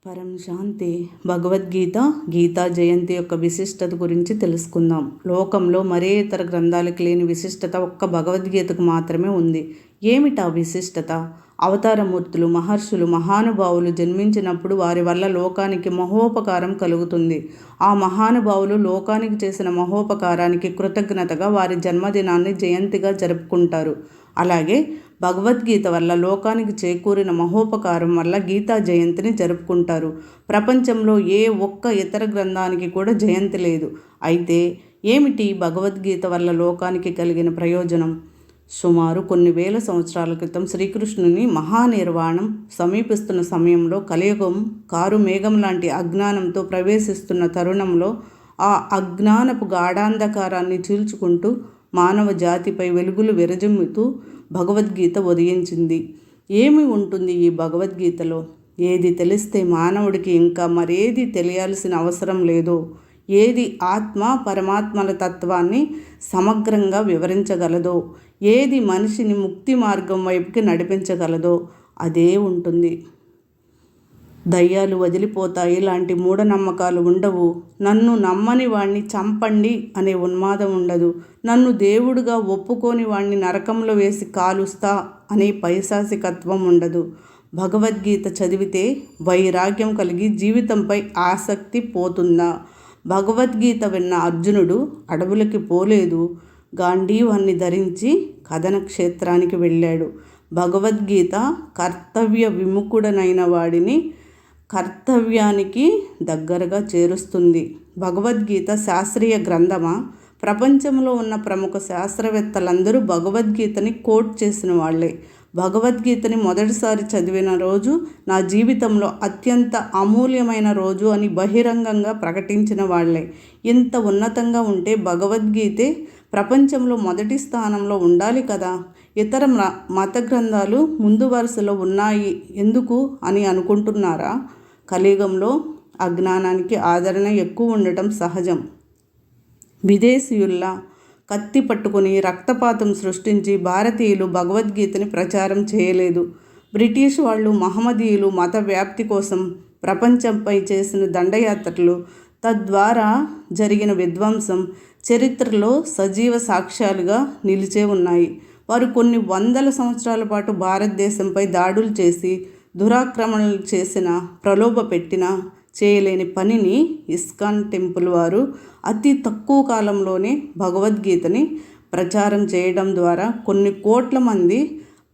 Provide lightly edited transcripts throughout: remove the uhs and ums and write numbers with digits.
పరం శాంతి. భగవద్గీత, గీతా జయంతి యొక్క విశిష్టత గురించి తెలుసుకుందాం. లోకంలో మరే ఇతర గ్రంథాలకు లేని విశిష్టత ఒక్క భగవద్గీతకు మాత్రమే ఉంది. ఏమిటా విశిష్టత? అవతారమూర్తులు, మహర్షులు, మహానుభావులు జన్మించినప్పుడు వారి వల్ల లోకానికి మహోపకారం కలుగుతుంది. ఆ మహానుభావులు లోకానికి చేసిన మహోపకారానికి కృతజ్ఞతగా వారి జన్మదినాన్ని జయంతిగా జరుపుకుంటారు. అలాగే భగవద్గీత వల్ల లోకానికి చేకూరిన మహోపకారం వల్ల గీతా జయంతిని జరుపుకుంటారు. ప్రపంచంలో ఏ ఒక్క ఇతర గ్రంథానికి కూడా జయంతి లేదు. అయితే ఏమిటి భగవద్గీత వల్ల లోకానికి కలిగిన ప్రయోజనం? సుమారు కొన్ని వేల సంవత్సరాల క్రితం శ్రీకృష్ణుని మహానిర్వాణం సమీపిస్తున్న సమయంలో కలియుగం కారు మేఘం లాంటి అజ్ఞానంతో ప్రవేశిస్తున్న తరుణంలో ఆ అజ్ఞానపు గాఢాంధకారాన్ని చీల్చుకుంటూ మానవ జాతిపై వెలుగులు విరజిమ్ముతూ భగవద్గీత ఉదయించింది. ఏమి ఉంటుంది ఈ భగవద్గీతలో? ఏది తెలిస్తే మానవుడికి ఇంకా మరేది తెలియాల్సిన అవసరం లేదో, ఏది ఆత్మ పరమాత్మల తత్వాన్ని సమగ్రంగా వివరించగలదో, ఏది మనిషిని ముక్తి మార్గం వైపుకి నడిపించగలదో అదే ఉంటుంది. దయ్యాలు వదిలిపోతాయి లాంటి మూఢనమ్మకాలు ఉండవు. నన్ను నమ్మని వాణ్ణి చంపండి అనే ఉన్మాదం ఉండదు. నన్ను దేవుడుగా ఒప్పుకోని వాణ్ణి నరకంలో వేసి కాలుస్తా అనే పైశాసికత్వం ఉండదు. భగవద్గీత చదివితే వైరాగ్యం కలిగి జీవితంపై ఆసక్తి పోతుందా? భగవద్గీత విన్న అర్జునుడు అడవులకి పోలేదు, గాంధీవాన్ని ధరించి కథన క్షేత్రానికి వెళ్ళాడు. భగవద్గీత కర్తవ్య విముఖుడనైన వాడిని కర్తవ్యానికి దగ్గరగా చేరుస్తుంది. భగవద్గీత శాస్త్రీయ గ్రంథమా? ప్రపంచంలో ఉన్న ప్రముఖ శాస్త్రవేత్తలందరూ భగవద్గీతని కోట్ చేసిన వాళ్ళే. భగవద్గీతని మొదటిసారి చదివిన రోజు నా జీవితంలో అత్యంత అమూల్యమైన రోజు అని బహిరంగంగా ప్రకటించిన వాళ్లే. ఇంత ఉన్నతంగా ఉంటే భగవద్గీతే ప్రపంచంలో మొదటి స్థానంలో ఉండాలి కదా. ఇతర మత గ్రంథాలు ముందు వరుసలో ఉన్నాయి ఎందుకు అని అనుకుంటున్నారా? కలియుగంలో అజ్ఞానానికి ఆదరణ ఎక్కువ ఉండటం సహజం. విదేశీయుల్లా కత్తి పట్టుకుని రక్తపాతం సృష్టించి భారతీయులు భగవద్గీతని ప్రచారం చేయలేదు. బ్రిటిష్ వాళ్ళు మహమ్మదీయులు మత వ్యాప్తి కోసం ప్రపంచంపై చేసిన దండయాత్రలు, తద్వారా జరిగిన విధ్వంసం చరిత్రలో సజీవ సాక్ష్యాలుగా నిలిచే ఉన్నాయి. వారు కొన్ని వందల సంవత్సరాల పాటు భారతదేశంపై దాడులు చేసి దురాక్రమణలు చేసిన, ప్రలోభ పెట్టినా చేయలేని పనిని ఇస్కాన్ టెంపుల్ వారు అతి తక్కువ కాలంలోనే భగవద్గీతని ప్రచారం చేయడం ద్వారా కొన్ని కోట్ల మంది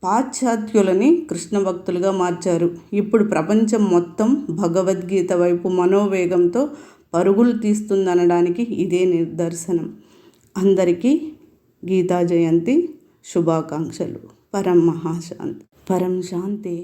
పాశ్చాత్యులని కృష్ణ భక్తులుగా మార్చారు. ఇప్పుడు ప్రపంచం మొత్తం భగవద్గీత వైపు మనోవేగంతో పరుగులు తీస్తుందనడానికి ఇదే నిదర్శనం. అందరికీ గీతా జయంతి శుభాకాంక్షలు. పరం మహాశాంతి. పరం శాంతి.